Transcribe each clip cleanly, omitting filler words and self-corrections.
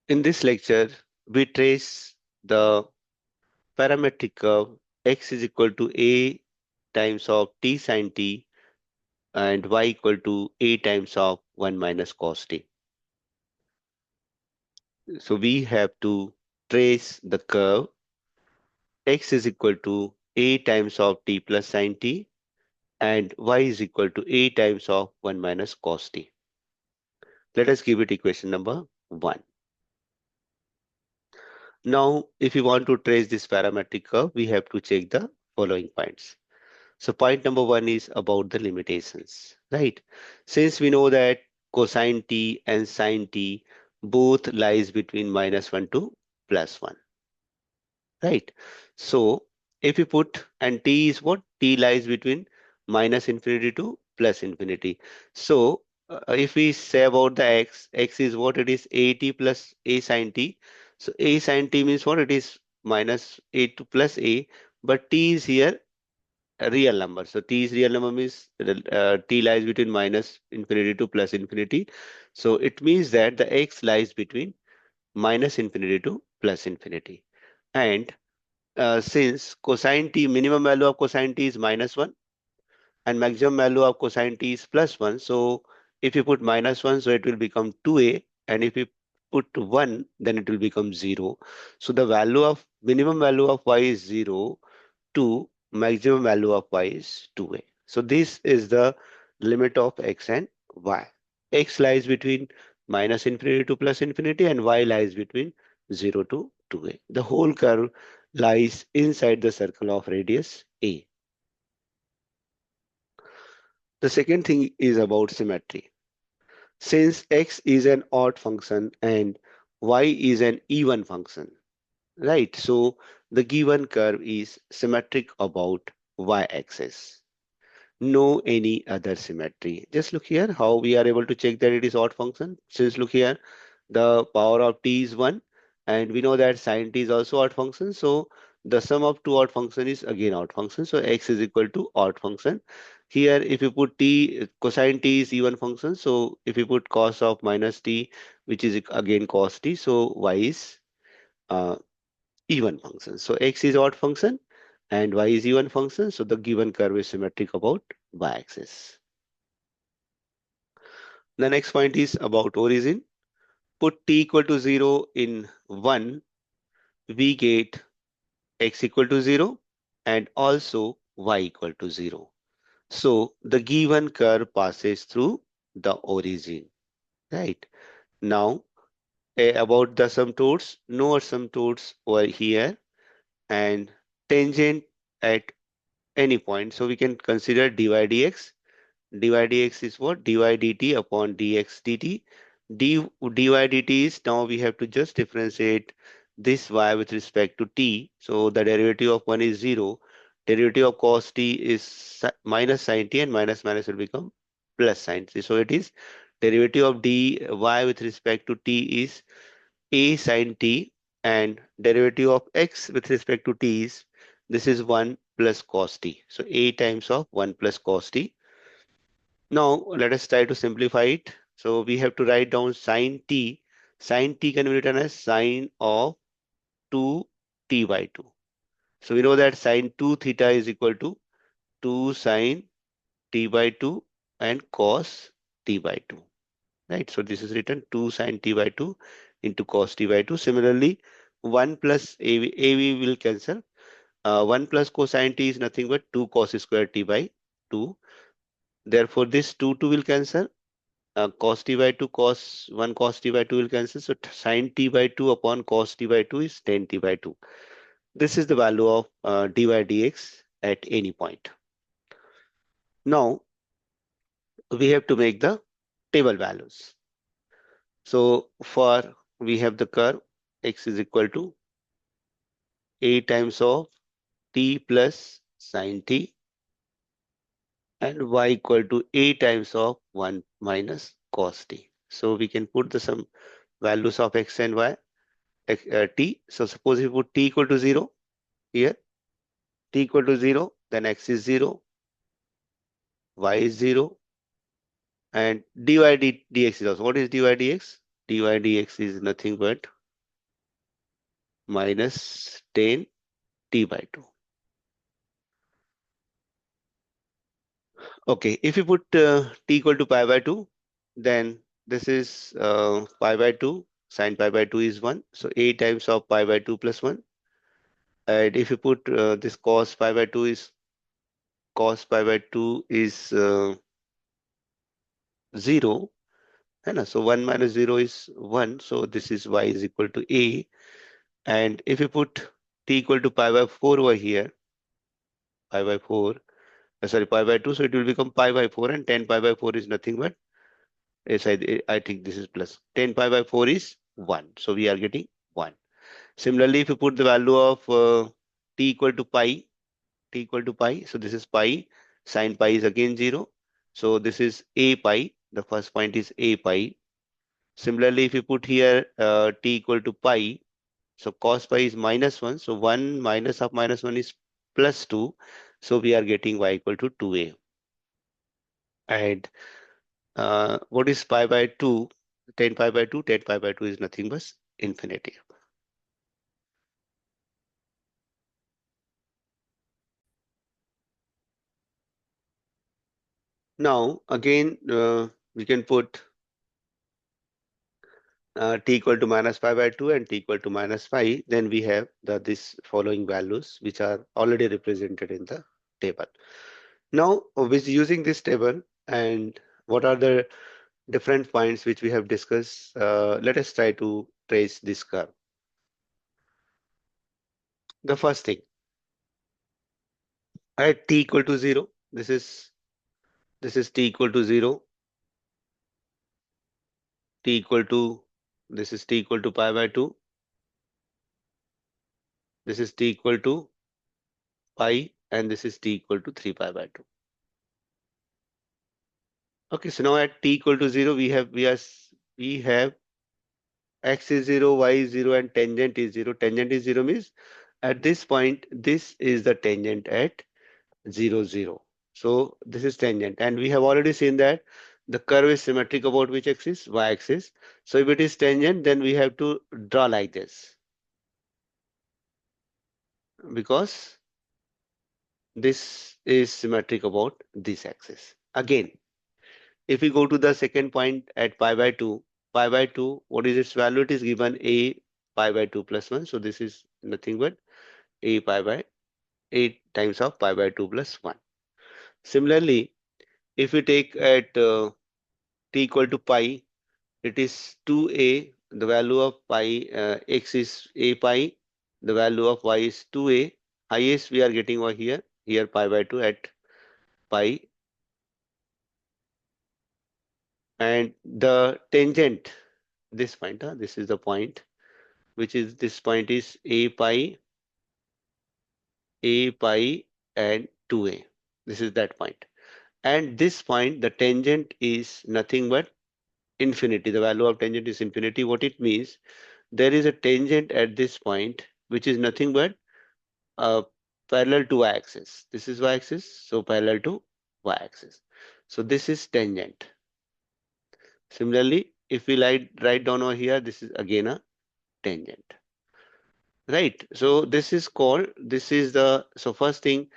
In this lecture, we trace the parametric curve x is equal to a times of t sine t and y equal to a times of 1 minus cos t. So we have to trace the curve x is equal to a times of t plus sine t and y is equal to a times of 1 minus cos t. Let us give it equation number 1. Now, if we want to trace this parametric curve, we have to check the following points. So point number 1 is about the limitations, right? Since we know that cosine t and sine t both lies between -1 to +1, right? So if you put, and t is what? T lies between minus infinity to plus infinity. So if we say about the x is what? It is at plus a sine t. So a sine t means what? It is minus a to plus a, but t is here a real number. So t is real number means t lies between minus infinity to plus infinity. So it means that the x lies between minus infinity to plus infinity. And since cosine t, minimum value of cosine t is -1 and maximum value of cosine t is +1. So if you put -1, so it will become 2a. And if you put 1, then it will become 0. So the value of minimum value of y is 0 to maximum value of y is 2a. So this is the limit of x and y. X lies between minus infinity to plus infinity and y lies between 0 to 2a. The whole curve lies inside the circle of radius a. The second thing is about symmetry. Since x is an odd function and y is an even function, right? So the given curve is symmetric about y-axis. No any other symmetry. Just look here how we are able to check that it is odd function. Since look here, the power of t is 1 and we know that sine t is also odd function. So the sum of two odd function is again odd function. So x is equal to odd function. Here if you put t, cosine t is even function. So if you put cos of minus t, which is again cos t, so y is uh, even function. So x is odd function and y is even function. So the given curve is symmetric about y-axis. The next point is about origin. Put t equal to 0 in 1, we get x equal to 0 and also y equal to 0. So the given curve passes through the origin, right? Now about the asymptotes, no asymptotes over here and tangent at any point. So we can consider dy dx. Dy dx is what? Dy dt upon dx dt. Dy dt is, now we have to just differentiate this y with respect to t. So the derivative of 1 is 0. Derivative of cos t is minus sin t and minus minus will become plus sin t. So it is derivative of dy with respect to t is a sin t and derivative of x with respect to t is, this is 1 plus cos t. So a times of 1 plus cos t. Now let us try to simplify it. So we have to write down sin t. Sin t can be written as sine of 2t by 2. So we know that sine 2 theta is equal to 2 sine t by 2 and cos t by 2. Right. So this is written 2 sine t by 2 into cos t by 2. Similarly, 1 plus AV will cancel. 1 plus cosine t is nothing but 2 cos square t by 2. Therefore, this 2 will cancel. Cos t by 2 cos 1 cos t by 2 will cancel. So sin t by 2 upon cos t by 2 is tan t by 2. This is the value of dy dx at any point. Now we have to make the table values. So for we have the curve x is equal to a times of t plus sin t and y equal to a times of 1 minus cos t. So we can put the some values of x and y t. So suppose we put t equal to 0 here, t equal to 0, then x is 0, y is 0, and dx is also. What is dy dx? Dy dx is nothing but minus 10 t by 2. Okay, if you put t equal to pi by 2, then this is pi by 2, sine pi by 2 is 1. So a times of pi by 2 plus 1. And if you put this cos pi by 2 is 0. है ना? So 1 minus 0 is 1. So this is y is equal to a. And if you put t equal to pi by 4 over here, pi by 4, sorry, pi by 2, so it will become pi by 4, and 10 pi by 4 is nothing but, yes, I think this is plus. 10 pi by 4 is 1. So we are getting 1. Similarly, if you put the value of t equal to pi, so this is pi, sine pi is again 0. So this is a pi. The first point is a pi. Similarly, if you put here t equal to pi, so cos pi is minus 1. So 1 minus of minus 1 is plus 2. So we are getting y equal to 2a. And what is pi by 2? 10 pi by 2. 10 pi by 2 is nothing but infinity. Now, again, we can put t equal to minus pi by 2 and t equal to minus pi. Then we have this following values, which are already represented in the table. Now, with using this table, and what are the different points which we have discussed, let us try to trace this curve. The first thing, at t equal to 0, this is t equal to 0, t equal to, this is t equal to pi by 2, this is t equal to pi, and this is t equal to 3 pi by 2. Okay, so now at t equal to 0, we have x is 0, y is 0, and tangent is 0. Tangent is 0 means at this point, this is the tangent at 0, 0. So this is tangent, and we have already seen that the curve is symmetric about which axis? Y-axis. So if it is tangent, then we have to draw like this, because this is symmetric about this axis. Again, if we go to the second point at pi by 2, what is its value? It is given a pi by 2 plus 1. So this is nothing but a pi by 8 times of pi by 2 plus 1. Similarly, if we take at t equal to pi, it is 2a. The value of pi, x is a pi. The value of y is 2a. Highest we are getting over here pi by 2 at pi. And the tangent, this point, this is the point, which is this point is a pi and 2a. This is that point. And this point, the tangent is nothing but infinity. The value of tangent is infinity. What it means, there is a tangent at this point, which is nothing but parallel to y-axis. This is y-axis, so parallel to y-axis. So this is tangent. Similarly, if we write down over here, this is again a tangent. Right. So this is so first thing,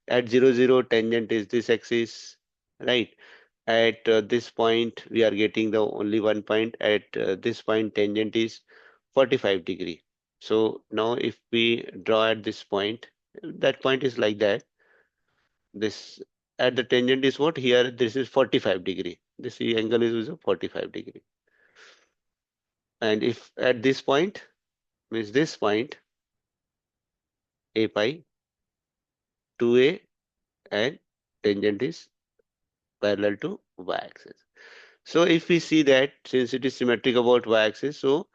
at 0, 0, tangent is this axis, right? At this point, we are getting the only one point. At this point, tangent is 45 degree. So now if we draw at this point, that point is like that. This at the tangent is what? Here, this is 45 degree. This angle is 45 degree. And if at this point, means this point, a pi, 2a, and tangent is parallel to y-axis. So if we see that since it is symmetric about y-axis, so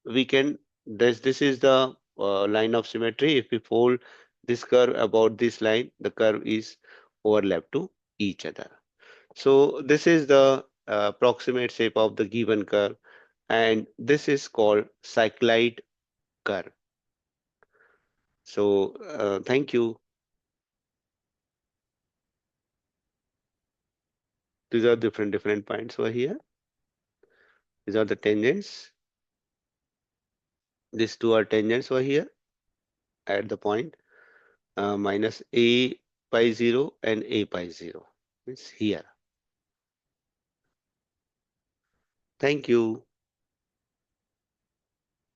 we can, this is the line of symmetry. If we fold this curve about this line, the curve is overlap to each other. So this is the approximate shape of the given curve, and this is called cycloid curve. So thank you. These are different points over here. These are the tangents. These two are tangents over here at the point minus a pi 0 and a pi 0. It's here. Thank you.